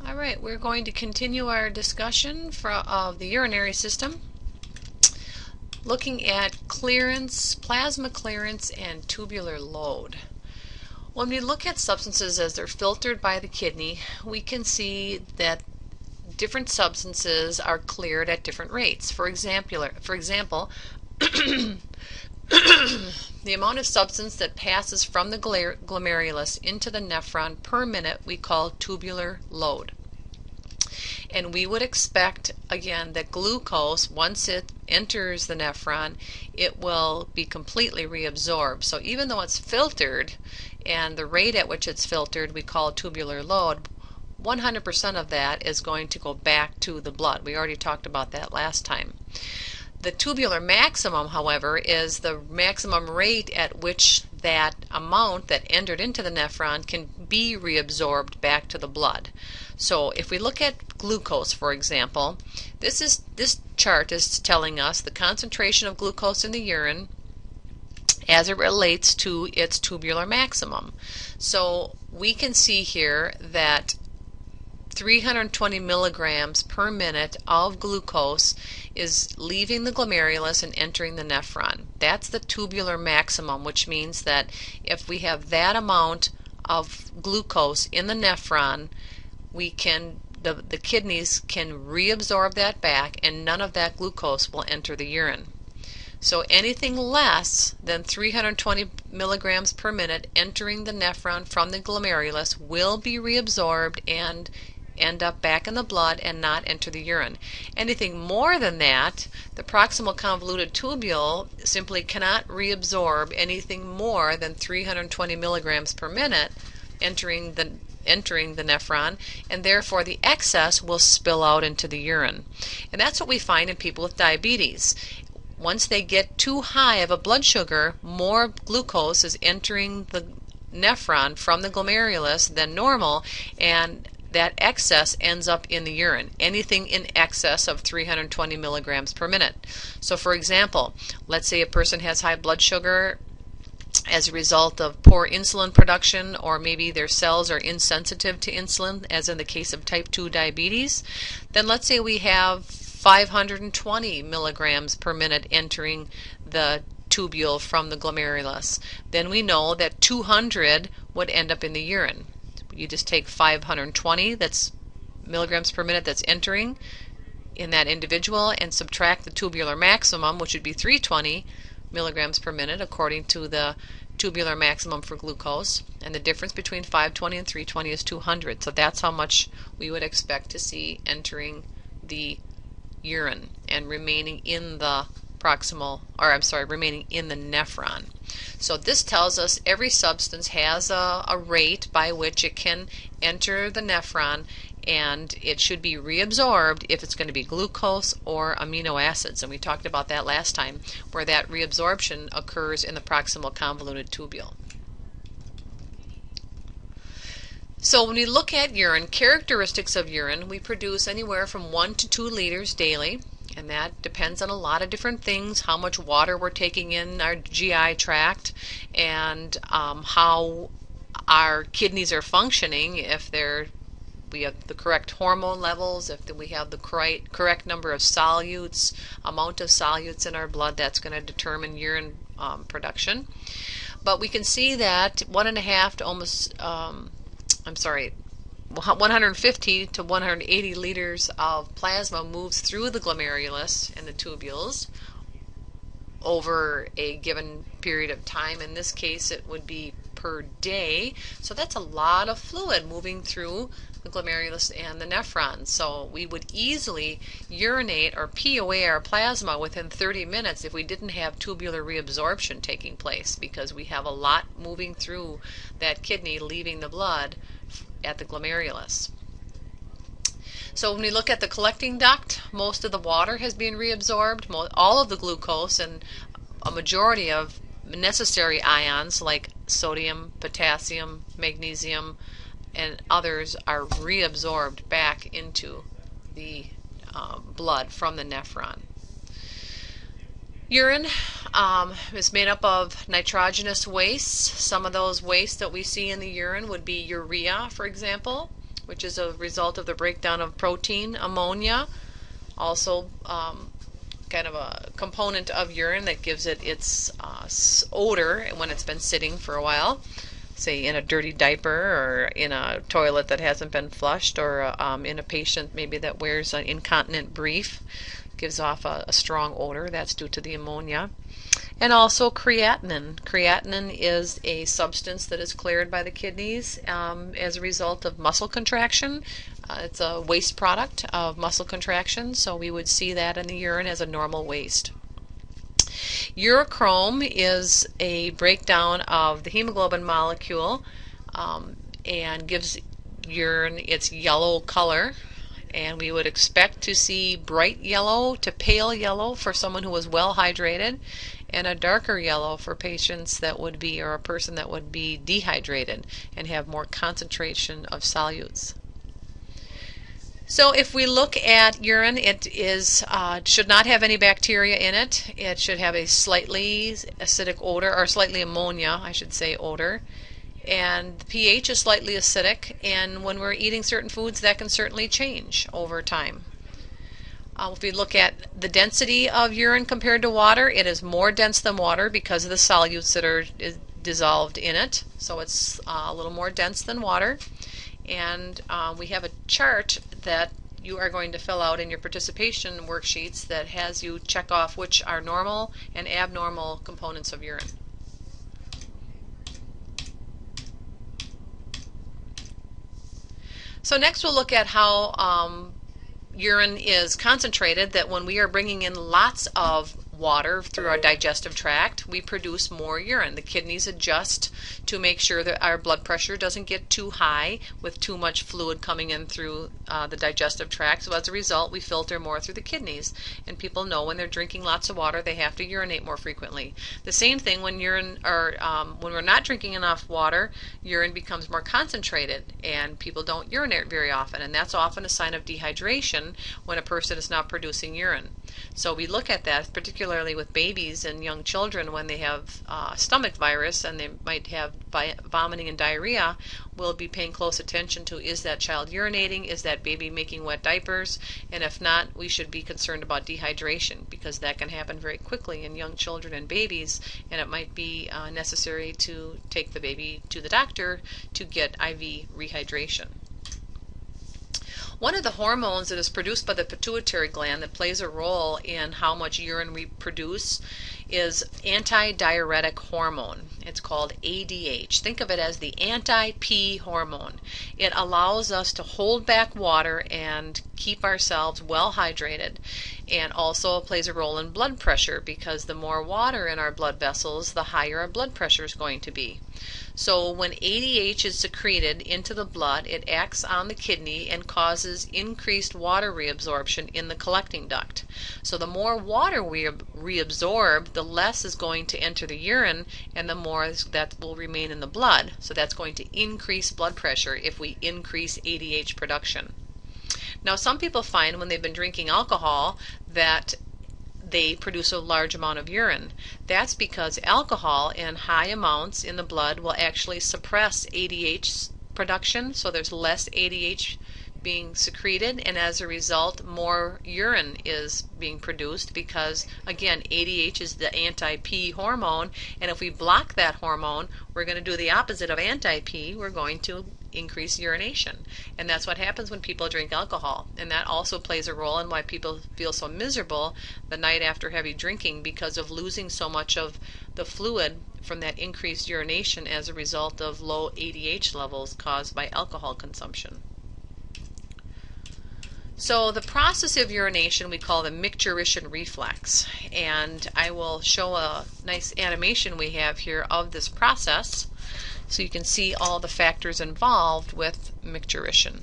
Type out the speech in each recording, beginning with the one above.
All right, we're going to continue our discussion of the urinary system, looking at clearance, plasma clearance, and tubular load. When we look at substances as they're filtered by the kidney, we can see that different substances are cleared at different rates. For example, the amount of substance that passes from the glomerulus into the nephron per minute we call tubular load. And we would expect, again, that glucose, once it enters the nephron, it will be completely reabsorbed. So even though it's filtered, and the rate at which it's filtered we call tubular load, 100% of that is going to go back to the blood. We already talked about that last time. The tubular maximum, however, is the maximum rate at which that amount that entered into the nephron can be reabsorbed back to the blood. So if we look at glucose, for example, this chart is telling us the concentration of glucose in the urine as it relates to its tubular maximum. So we can see here that 320 milligrams per minute of glucose is leaving the glomerulus and entering the nephron. That's the tubular maximum, which means that if we have that amount of glucose in the nephron, the kidneys can reabsorb that back, and none of that glucose will enter the urine. So anything less than 320 milligrams per minute entering the nephron from the glomerulus will be reabsorbed and end up back in the blood and not enter the urine. Anything more than that, the proximal convoluted tubule simply cannot reabsorb anything more than 320 milligrams per minute entering the nephron, and therefore the excess will spill out into the urine. And that's what we find in people with diabetes. Once they get too high of a blood sugar, more glucose is entering the nephron from the glomerulus than normal, and that excess ends up in the urine, anything in excess of 320 milligrams per minute. So for example, let's say a person has high blood sugar as a result of poor insulin production, or maybe their cells are insensitive to insulin, as in the case of type 2 diabetes. Then let's say we have 520 milligrams per minute entering the tubule from the glomerulus. Then we know that 200 would end up in the urine. You just take 520 that's milligrams per minute that's entering in that individual and subtract the tubular maximum, which would be 320 milligrams per minute according to the tubular maximum for glucose, and the difference between 520 and 320 is 200. So that's how much we would expect to see entering the urine and remaining in the remaining in the nephron. So this tells us every substance has a rate by which it can enter the nephron, and it should be reabsorbed if it's going to be glucose or amino acids. And we talked about that last time, where that reabsorption occurs in the proximal convoluted tubule. So when we look at urine, characteristics of urine, we produce anywhere from 1 to 2 liters daily. And that depends on a lot of different things, how much water we're taking in our GI tract, and how our kidneys are functioning, if we have the correct hormone levels, if we have the correct number of solutes, amount of solutes in our blood. That's going to determine urine production. But we can see that 1.5 to almost 150 to 180 liters of plasma moves through the glomerulus and the tubules over a given period of time. In this case, it would be per day. So that's a lot of fluid moving through the glomerulus and the nephron. So we would easily urinate or pee away our plasma within 30 minutes if we didn't have tubular reabsorption taking place, because we have a lot moving through that kidney, leaving the blood at the glomerulus. So when we look at the collecting duct, most of the water has been reabsorbed. All of the glucose and a majority of necessary ions like sodium, potassium, magnesium, and others are reabsorbed back into the blood from the nephron. Urine is made up of nitrogenous wastes. Some of those wastes that we see in the urine would be urea, for example, which is a result of the breakdown of protein. Ammonia, also kind of a component of urine that gives it its odor when it's been sitting for a while, say in a dirty diaper or in a toilet that hasn't been flushed, or in a patient maybe that wears an incontinent brief, gives off a strong odor. That's due to the ammonia. And also creatinine. Creatinine is a substance that is cleared by the kidneys as a result of muscle contraction. It's a waste product of muscle contraction, so we would see that in the urine as a normal waste. Urochrome is a breakdown of the hemoglobin molecule and gives urine its yellow color. And we would expect to see bright yellow to pale yellow for someone who was well hydrated, and a darker yellow for patients that would be, or a person that would be dehydrated and have more concentration of solutes. So if we look at urine, it should not have any bacteria in it. It should have a slightly acidic odor, or slightly ammonia, I should say, odor. And the pH is slightly acidic, and when we're eating certain foods, that can certainly change over time. If we look at the density of urine compared to water, it is more dense than water because of the solutes that are dissolved in it. So it's a little more dense than water. And we have a chart that you are going to fill out in your participation worksheets that has you check off which are normal and abnormal components of urine. So next we'll look at how urine is concentrated, that when we are bringing in lots of water through our digestive tract, we produce more urine. The kidneys adjust to make sure that our blood pressure doesn't get too high with too much fluid coming in through the digestive tract. So as a result, we filter more through the kidneys. And people know when they're drinking lots of water, they have to urinate more frequently. The same thing when when we're not drinking enough water, urine becomes more concentrated, and people don't urinate very often. And that's often a sign of dehydration when a person is not producing urine. So we look at that, particularly with babies and young children when they have stomach virus and they might have vomiting and diarrhea. We'll be paying close attention to, is that child urinating? Is that baby making wet diapers? And if not, we should be concerned about dehydration, because that can happen very quickly in young children and babies, and it might be necessary to take the baby to the doctor to get IV rehydration. One of the hormones that is produced by the pituitary gland that plays a role in how much urine we produce is antidiuretic hormone. It's called ADH. Think of it as the anti-pee hormone. It allows us to hold back water and keep ourselves well hydrated, and also plays a role in blood pressure, because the more water in our blood vessels, the higher our blood pressure is going to be. So when ADH is secreted into the blood, it acts on the kidney and causes increased water reabsorption in the collecting duct. So the more water we reabsorb, the less is going to enter the urine, and the more that will remain in the blood. So that's going to increase blood pressure if we increase ADH production. Now, some people find when they've been drinking alcohol that they produce a large amount of urine. That's because alcohol in high amounts in the blood will actually suppress ADH production, so there's less ADH being secreted, and as a result more urine is being produced, because again, ADH is the anti-pee hormone, and if we block that hormone, we're going to do the opposite of anti-pee. We're going to increase urination, and that's what happens when people drink alcohol. And that also plays a role in why people feel so miserable the night after heavy drinking, because of losing so much of the fluid from that increased urination as a result of low ADH levels caused by alcohol consumption. So the process of urination we call the micturition reflex, and I will show a nice animation we have here of this process so you can see all the factors involved with micturition.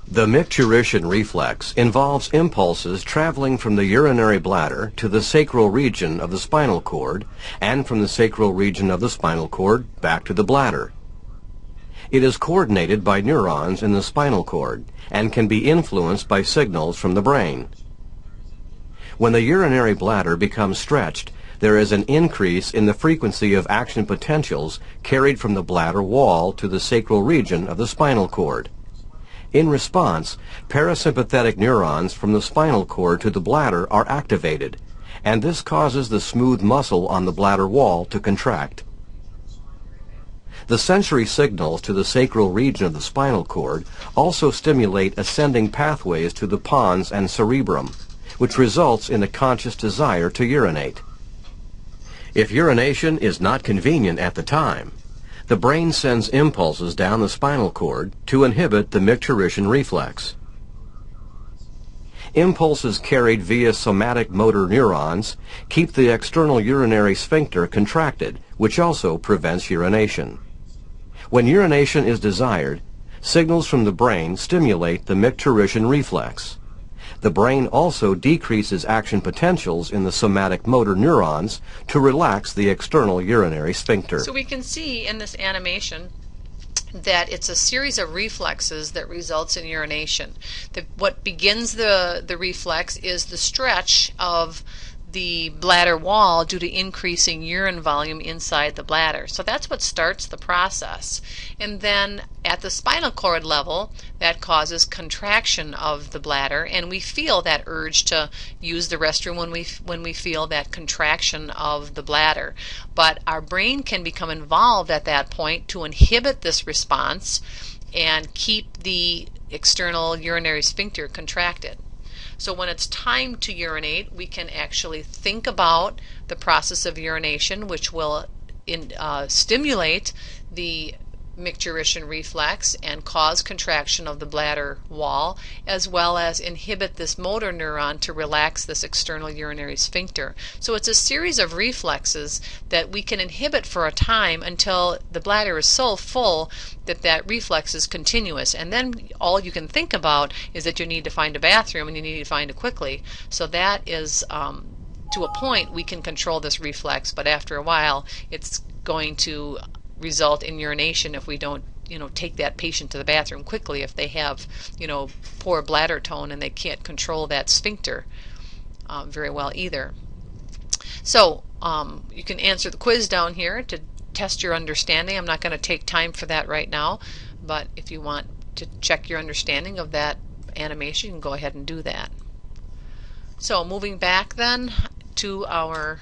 The micturition reflex involves impulses traveling from the urinary bladder to the sacral region of the spinal cord, and from the sacral region of the spinal cord back to the bladder. It is coordinated by neurons in the spinal cord and can be influenced by signals from the brain. When the urinary bladder becomes stretched, there is an increase in the frequency of action potentials carried from the bladder wall to the sacral region of the spinal cord. In response, parasympathetic neurons from the spinal cord to the bladder are activated, and this causes the smooth muscle on the bladder wall to contract. The sensory signals to the sacral region of the spinal cord also stimulate ascending pathways to the pons and cerebrum, which results in a conscious desire to urinate. If urination is not convenient at the time, the brain sends impulses down the spinal cord to inhibit the micturition reflex. Impulses carried via somatic motor neurons keep the external urinary sphincter contracted, which also prevents urination. When urination is desired, signals from the brain stimulate the micturition reflex. The brain also decreases action potentials in the somatic motor neurons to relax the external urinary sphincter. So we can see in this animation that it's a series of reflexes that results in urination. What begins the reflex is the stretch of the bladder wall due to increasing urine volume inside the bladder. So that's what starts the process. And then at the spinal cord level, that causes contraction of the bladder, and we feel that urge to use the restroom when we feel that contraction of the bladder. But our brain can become involved at that point to inhibit this response and keep the external urinary sphincter contracted. So when it's time to urinate, we can actually think about the process of urination, which will stimulate the micturition reflex and cause contraction of the bladder wall, as well as inhibit this motor neuron to relax this external urinary sphincter. So it's a series of reflexes that we can inhibit for a time until the bladder is so full that that reflex is continuous, and then all you can think about is that you need to find a bathroom, and you need to find it quickly. So that is to a point we can control this reflex, but after a while it's going to result in urination if we don't take that patient to the bathroom quickly, if they have poor bladder tone and they can't control that sphincter very well either. So you can answer the quiz down here to test your understanding. I'm not going to take time for that right now, but if you want to check your understanding of that animation, you can go ahead and do that. So moving back then to our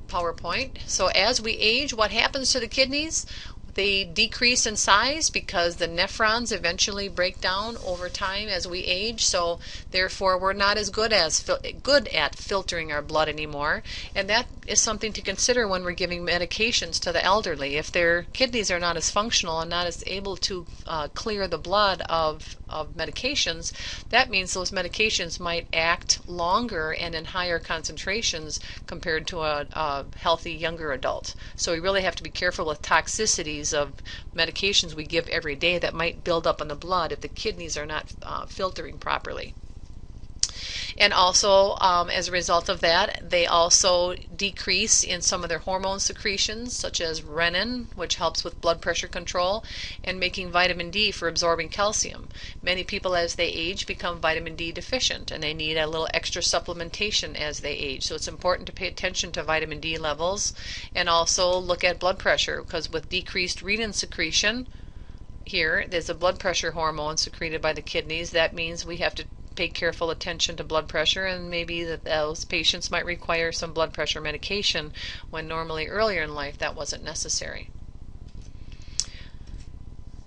PowerPoint. So as we age, what happens to the kidneys? They decrease in size because the nephrons eventually break down over time as we age, so therefore we're not as good at filtering our blood anymore, and that is something to consider when we're giving medications to the elderly. If their kidneys are not as functional and not as able to clear the blood of medications, that means those medications might act longer and in higher concentrations compared to a healthy younger adult. So we really have to be careful with toxicities of medications we give every day that might build up in the blood if the kidneys are not filtering properly. And also, as a result of that, they also decrease in some of their hormone secretions, such as renin, which helps with blood pressure control, and making vitamin D for absorbing calcium. Many people, as they age, become vitamin D deficient, and they need a little extra supplementation as they age. So it's important to pay attention to vitamin D levels, and also look at blood pressure, because with decreased renin secretion, here, there's a blood pressure hormone secreted by the kidneys. That means we have to pay careful attention to blood pressure, and maybe that those patients might require some blood pressure medication when normally earlier in life that wasn't necessary.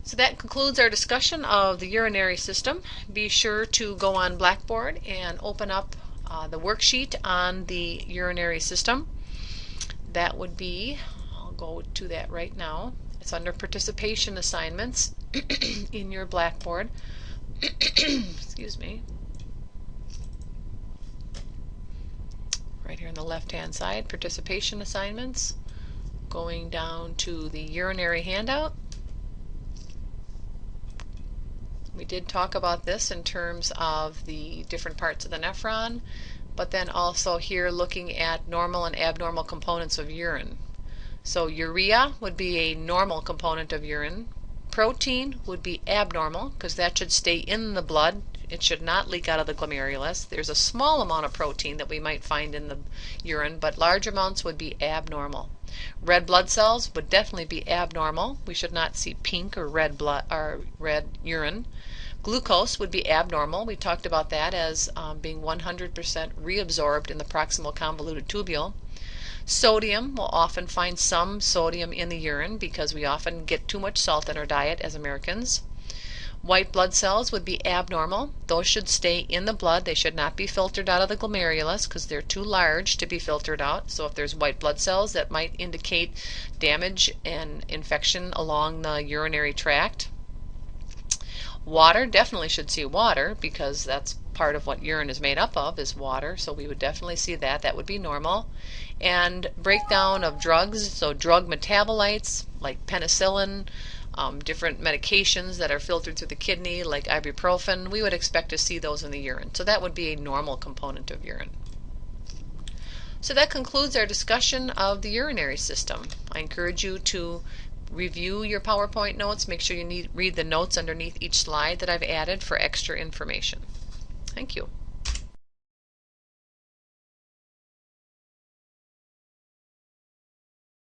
So that concludes our discussion of the urinary system. Be sure to go on Blackboard and open up the worksheet on the urinary system. That would be, I'll go to that right now. It's under participation assignments in your Blackboard. Excuse me. Right here on the left-hand side, participation assignments. Going down to the urinary handout. We did talk about this in terms of the different parts of the nephron, but then also here looking at normal and abnormal components of urine. So urea would be a normal component of urine. Protein would be abnormal because that should stay in the blood. It should not leak out of the glomerulus. There's a small amount of protein that we might find in the urine, but large amounts would be abnormal. Red blood cells would definitely be abnormal. We should not see pink or red blood or red urine. Glucose would be abnormal. We talked about that as being 100% reabsorbed in the proximal convoluted tubule. Sodium, we'll often find some sodium in the urine because we often get too much salt in our diet as Americans. White blood cells would be abnormal. Those should stay in the blood. They should not be filtered out of the glomerulus because they're too large to be filtered out. So if there's white blood cells, that might indicate damage and infection along the urinary tract. Water, definitely should see water because that's part of what urine is made up of, is water. So we would definitely see that. That would be normal. And breakdown of drugs, so drug metabolites like penicillin, different medications that are filtered through the kidney like ibuprofen, we would expect to see those in the urine. So that would be a normal component of urine. So that concludes our discussion of the urinary system. I encourage you to review your PowerPoint notes. Make sure you read the notes underneath each slide that I've added for extra information. Thank you.